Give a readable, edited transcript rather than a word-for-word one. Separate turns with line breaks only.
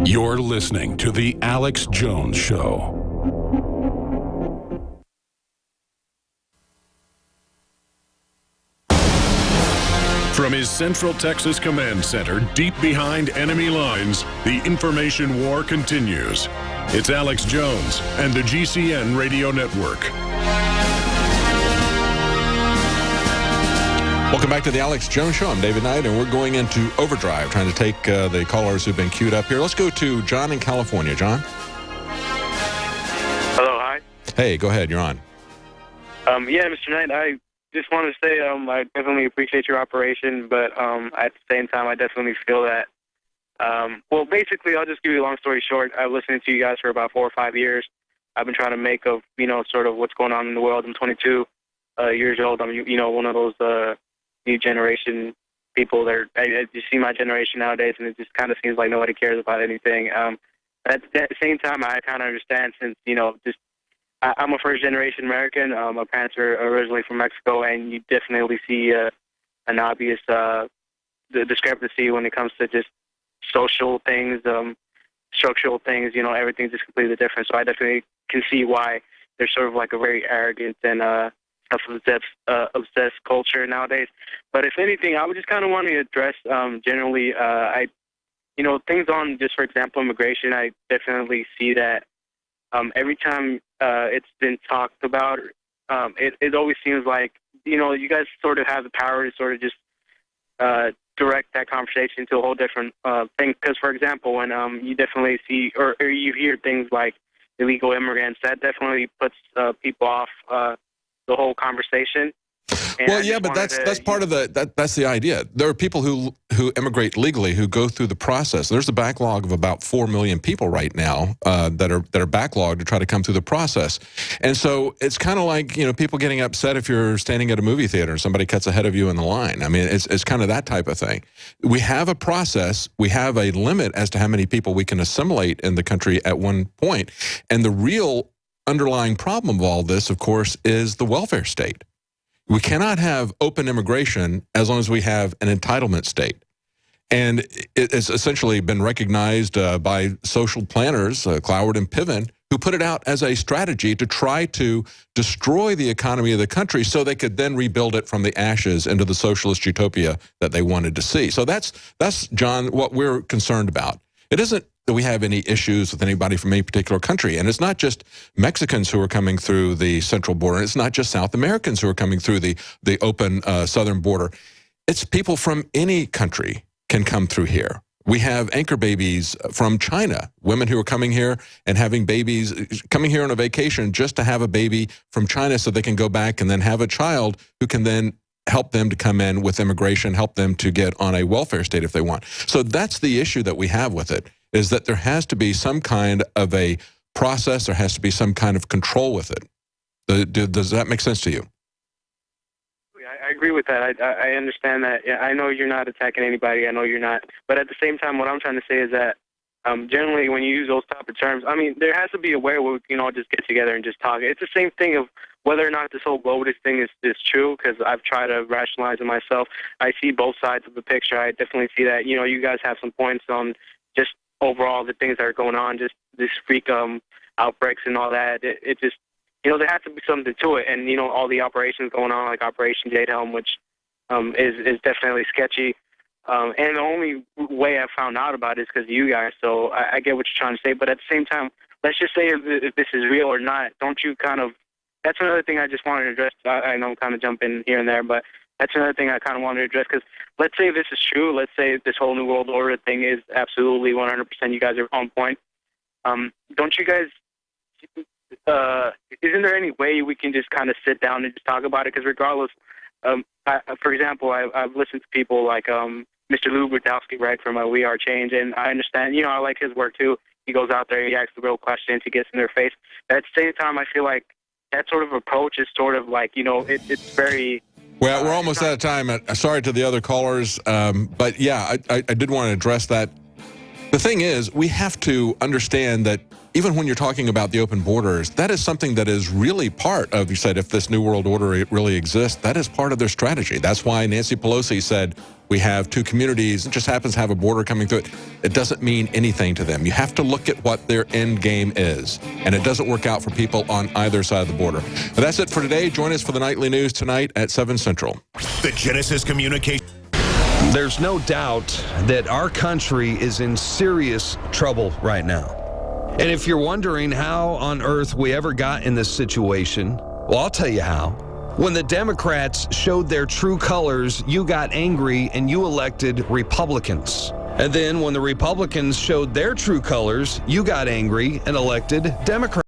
You're listening to The Alex Jones Show. From his Central Texas Command Center, deep behind enemy lines, the information war continues. It's Alex Jones and the GCN Radio Network.
Welcome back to the Alex Jones Show. I'm David Knight, and we're going into overdrive, trying to take the callers who've been queued up here. Let's go to John in California. John?
Hello, hi.
Hey, go ahead. You're on.
Yeah, Mr. Knight, I just want to say I definitely appreciate your operation, but at the same time, I definitely feel that, well, basically, I'll just give you a long story short. I've listened to you guys for about 4 or 5 years. I've been trying to make of, sort of what's going on in the world. I'm 22 years old. I'm, one of those new generation people that I just see my generation nowadays, and it just kind of seems like nobody cares about anything. At the same time, I kind of understand since, I'm a first-generation American. My parents are originally from Mexico, and you definitely see an obvious the discrepancy when it comes to just social things, structural things. Everything's just completely different. So I definitely can see why there's sort of like a very arrogant and obsessed culture nowadays. But if anything, I would just kind of want to address generally, things on just, for example, immigration. I definitely see that every time it's been talked about, it always seems like, you guys sort of have the power to sort of just direct that conversation to a whole different thing. Because, for example, when you definitely see or you hear things like illegal immigrants, that definitely puts people off the whole conversation. And
well, yeah, but that's part of that's the idea. There are people who immigrate legally who go through the process. There's a backlog of about 4 million people right now that are backlogged to try to come through the process. And so it's kind of like, people getting upset if you're standing at a movie theater and somebody cuts ahead of you in the line. I mean, it's kind of that type of thing. We have a process. We have a limit as to how many people we can assimilate in the country at one point. And the real underlying problem of all this, of course, is the welfare state. We cannot have open immigration as long as we have an entitlement state. And it's essentially been recognized by social planners, Cloward and Piven, who put it out as a strategy to try to destroy the economy of the country so they could then rebuild it from the ashes into the socialist utopia that they wanted to see. So that's John, what we're concerned about. It isn't that we have any issues with anybody from any particular country. And it's not just Mexicans who are coming through the central border. It's not just South Americans who are coming through the open southern border. It's people from any country can come through here. We have anchor babies from China, women who are coming here and having babies, coming here on a vacation just to have a baby from China so they can go back and then have a child who can then help them to come in with immigration, help them to get on a welfare state if they want. So that's the issue that we have with it, is that there has to be some kind of a process, there has to be some kind of control with it. Does that make sense to you?
I agree with that. I understand that. I know you're not attacking anybody. I know you're not. But at the same time, what I'm trying to say is that generally when you use those type of terms, I mean, there has to be a way where we can all just get together and just talk. It's the same thing of whether or not this whole globalist thing is true, because I've tried to rationalize it myself. I see both sides of the picture. I definitely see that, you guys have some points on just overall the things that are going on, just this freak outbreaks and all that. It just, there has to be something to it. And, all the operations going on, like Operation Jade Helm, which is definitely sketchy. And the only way I found out about it is because of you guys. So I get what you're trying to say. But at the same time, let's just say if this is real or not, don't you kind of, that's another thing I just wanted to address. I know I'm kind of jumping here and there, but that's another thing I kind of wanted to address, because let's say this is true. Let's say this whole New World Order thing is absolutely 100%. You guys are on point. Don't you guys, isn't there any way we can just kind of sit down and just talk about it? Because regardless, for example, I've listened to people like Mr. Lou Brodowski, right, from We Are Change, and I understand, I like his work too. He goes out there, he asks the real questions, he gets in their face. But at the same time, I feel like that sort of approach is sort of like, it's very...
Well, we're almost out of time. Sorry to the other callers, but yeah, I did want to address that. The thing is, we have to understand that even when you're talking about the open borders, that is something that is really part of, you said, if this New World Order really exists, that is part of their strategy. That's why Nancy Pelosi said, we have two communities, it just happens to have a border coming through it. It doesn't mean anything to them. You have to look at what their end game is, and it doesn't work out for people on either side of the border. But that's it for today. Join us for the Nightly News tonight at 7 Central.
The Genesis Communication.
There's no doubt that our country is in serious trouble right now. And if you're wondering how on earth we ever got in this situation, well, I'll tell you how. When the Democrats showed their true colors, you got angry and you elected Republicans. And then when the Republicans showed their true colors, you got angry and elected Democrats.